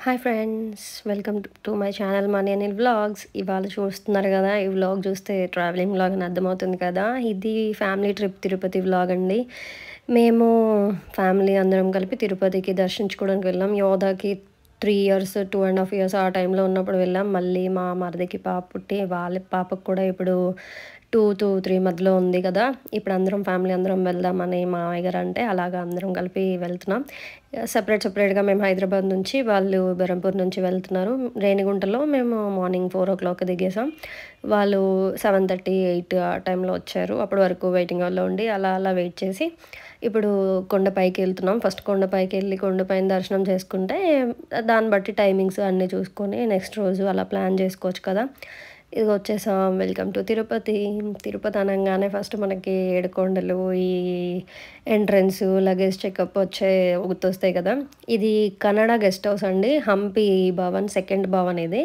Hi friends, welcome to my channel money Anil vlogs. ఇవాళ చూస్తున్నారు కదా, ఈ వ్లాగ్ చూస్తే ట్రావెలింగ్ వ్లాగ్ అని అర్థమవుతుంది కదా. ఇది ఫ్యామిలీ ట్రిప్ తిరుపతి వ్లాగ్ అండి. మేము ఫ్యామిలీ అందరం కలిపి తిరుపతికి దర్శించుకోవడానికి వెళ్ళాం. యోధాకి 3 ఇయర్స్ 2.5 ఇయర్స్ ఆ టైంలో ఉన్నప్పుడు వెళ్ళాం. మళ్ళీ మా మరిదికి పాప పుట్టి వాళ్ళ పాపకు కూడా ఇప్పుడు 2 to 3 మధ్యలో ఉంది కదా. ఇప్పుడు అందరం ఫ్యామిలీ అందరం వెళ్దామని మామయ్య గారు అంటే అలాగా అందరం కలిపి వెళ్తున్నాం. సపరేట్గా మేము హైదరాబాద్ నుంచి, వాళ్ళు బెరంపూర్ నుంచి వెళ్తున్నారు. రేణిగుంటలో మేము మార్నింగ్ 4 o'clock దిగేసాం. వాళ్ళు 7:30 8 ఆ టైంలో వచ్చారు. అప్పటి వరకు వెయిటింగ్ హాల్లో ఉండి అలా వెయిట్ చేసి ఇప్పుడు కొండపైకి వెళ్తున్నాం. ఫస్ట్ కొండపైకి వెళ్ళి కొండపైన దర్శనం చేసుకుంటే దాన్ని బట్టి టైమింగ్స్ అన్నీ చూసుకొని నెక్స్ట్ రోజు అలా ప్లాన్ చేసుకోవచ్చు కదా. ఇది వచ్చేసాం. Welcome to Tirupati. తిరుపతి అనగానే ఫస్ట్ మనకి ఏడుకొండలు, ఈ ఎంట్రన్స్, లగేజ్ చెకప్ గుర్తొస్తాయి కదా. ఇది కన్నడ గెస్ట్ హౌస్ అండి, హంపి భవన్ సెకండ్ భవన్ ఇది.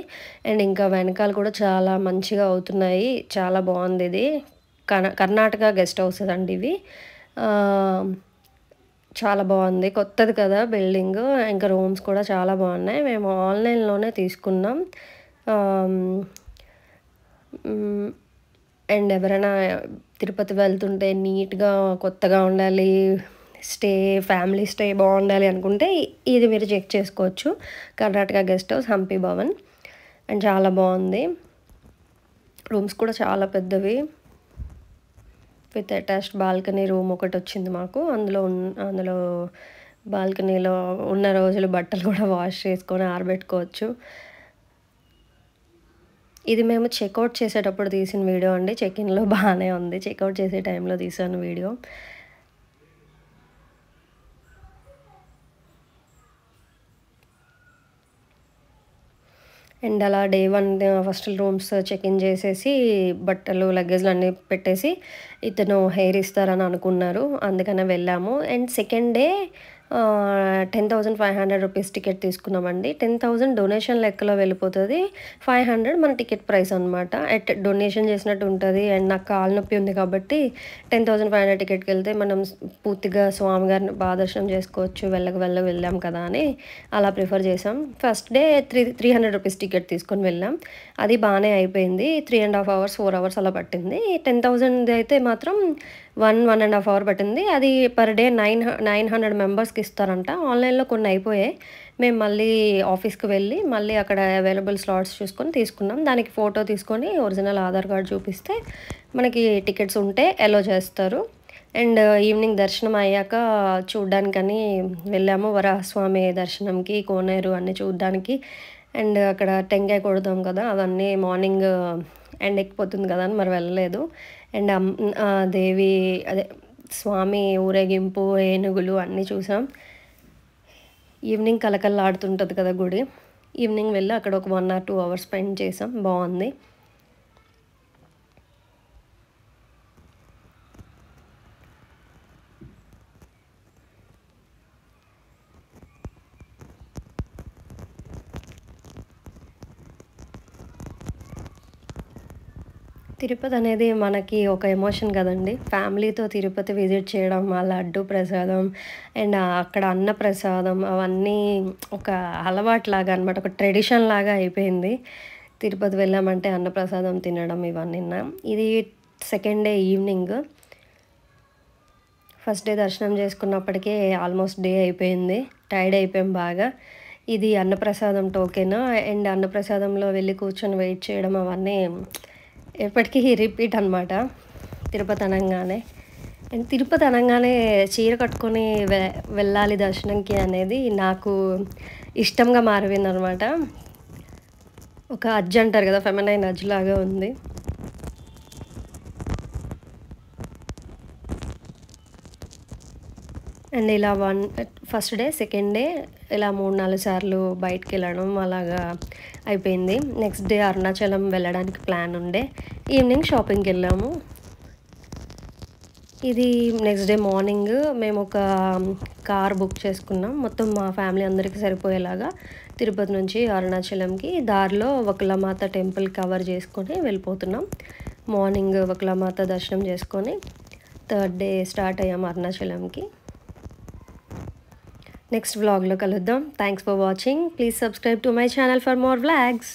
అండ్ ఇంకా వెనకాల కూడా చాలా మంచిగా అవుతున్నాయి, చాలా బాగుంది ఇది. కర్ణాటక గెస్ట్ హౌసెస్ అండి ఇవి. చాలా బాగుంది, కొత్తది కదా బిల్డింగ్. ఇంకా రూమ్స్ కూడా చాలా బాగున్నాయి. మేము ఆన్లైన్లోనే తీసుకున్నాం. అండ్ ఎవరైనా తిరుపతి వెళ్తుంటే నీట్గా కొత్తగా ఉండాలి, ఫ్యామిలీ స్టే బాగుండాలి అనుకుంటే ఇది మీరు చెక్ చేసుకోవచ్చు. Karnataka guest house Hampi Bhavan. And చాలా బాగుంది. రూమ్స్ కూడా చాలా పెద్దవి, విత్ అటాచ్డ్ బాల్కనీ రూమ్ ఒకటి వచ్చింది మాకు. అందులో బాల్కనీలో ఉన్న రోజులు బట్టలు కూడా వాష్ చేసుకొని ఆరబెట్టుకోవచ్చు. ఇది మేము చెక్అవుట్ చేసేటప్పుడు తీసిన వీడియో అండి. చెక్ఇన్లో బాగానే ఉంది, చెక్అవుట్ చేసే టైంలో తీసాను వీడియో. అండ్ అలా డే 1 ఫస్ట్ రూమ్స్ చెక్ఇన్ చేసేసి బట్టలు లగేజ్లు అన్నీ పెట్టేసి ఇతను హెయిర్ ఇస్తారని అనుకున్నారు, అందుకనే వెళ్ళాము. And second day 10,500 rupees ticket తీసుకున్నామండి. 10,000 డొనేషన్ లెక్కలో వెళ్ళిపోతుంది, 500 మన టికెట్ ప్రైస్ అనమాట. డొనేషన్ చేసినట్టు ఉంటుంది. అండ్ నాకు కాలు నొప్పి ఉంది కాబట్టి 10,500 టికెట్కి వెళ్తే మనం పూర్తిగా స్వామివారిని బాగా దర్శనం చేసుకోవచ్చు, వెళ్ళాం కదా అని అలా ప్రిఫర్ చేసాం. ఫస్ట్ డే 300 రూపీస్ టికెట్ తీసుకొని వెళ్ళాం. అది బాగానే అయిపోయింది. 3.5 hours 4 hours అలా పట్టింది. 10,000 అయితే మాత్రం 1.5 hour పట్టింది. అది పర్ డే 900 మెంబర్స్కి ఇస్తారంట. ఆన్లైన్లో కొన్ని అయిపోయాయి. మేము మళ్ళీ ఆఫీస్కి వెళ్ళి మళ్ళీ అక్కడ అవైలబుల్ స్లాట్స్ చూసుకొని తీసుకున్నాం. దానికి ఫోటో తీసుకొని ఒరిజినల్ ఆధార్ కార్డ్ చూపిస్తే మనకి టికెట్స్ ఉంటే అలో చేస్తారు. అండ్ ఈవినింగ్ దర్శనం అయ్యాక చూడ్డానికని వెళ్ళాము, వరాహస్వామి దర్శనంకి, కోనేరు అన్నీ చూడ్డానికి. అండ్ అక్కడ టెంకాయ కొడతాం కదా, అవన్నీ మార్నింగ్ ఎండ్ ఎక్కిపోతుంది కదా అని మరి వెళ్ళలేదు. అండ్ దేవి అదే స్వామి ఊరేగింపు, ఏనుగులు అన్నీ చూసాం. ఈవినింగ్ కలకల్లాడుతుంటుంది కదా గుడి. ఈవినింగ్ వెళ్ళి అక్కడ ఒక 1 or 2 hours స్పెండ్ చేసాం, బాగుంది. తిరుపతి అనేది మనకి ఒక ఎమోషన్ కదండి. ఫ్యామిలీతో తిరుపతి విజిట్ చేయడం, ఆ లడ్డు ప్రసాదం అండ్ అక్కడ అన్న ప్రసాదం అవన్నీ ఒక అలవాటులాగా అనమాట, ఒక ట్రెడిషన్ లాగా అయిపోయింది. తిరుపతి వెళ్ళామంటే అన్నప్రసాదం తినడం ఇవన్నీ. ఇది second day evening. First day దర్శనం చేసుకున్నప్పటికీ ఆల్మోస్ట్ డే అయిపోయింది, టైర్డ్ అయిపోయాం బాగా. ఇది అన్నప్రసాదం టోకెన్. అండ్ అన్నప్రసాదంలో వెళ్ళి కూర్చొని వెయిట్ చేయడం అవన్నీ ఎప్పటికీ రిపీట్ అనమాట తిరుపతి అనగానే. అండ్ తిరుపతి అనగానే చీర కట్టుకొని వెళ్ళాలి దర్శనంకి అనేది నాకు ఇష్టంగా మారిపోయింది అనమాట. ఒక అజ్జ అంటారు కదా, ఫెమినైన్ అజ్జ లాగా ఉంది. అండ్ ఇలా ఫస్ట్ డే సెకండ్ డే ఇలా 3-4 సార్లు బయటికి వెళ్ళడం అలాగా అయిపోయింది. నెక్స్ట్ డే అరుణాచలం వెళ్ళడానికి ప్లాన్ ఉండే. ఈవినింగ్ షాపింగ్కి వెళ్ళాము. ఇది నెక్స్ట్ డే మార్నింగ్ మేము ఒక కార్ బుక్ చేసుకున్నాం, మొత్తం మా ఫ్యామిలీ అందరికీ సరిపోయేలాగా. తిరుపతి నుంచి అరుణాచలంకి దారిలో వకులమాత టెంపుల్ కవర్ చేసుకొని వెళ్ళిపోతున్నాం. మార్నింగ్ వకులమాత దర్శనం చేసుకొని థర్డ్ డే స్టార్ట్ అయ్యాము అరుణాచలంకి. నెక్స్ట్ వ్లాగ్లో కలుద్దాం. Thanks for watching. Please subscribe to my channel for more vlogs.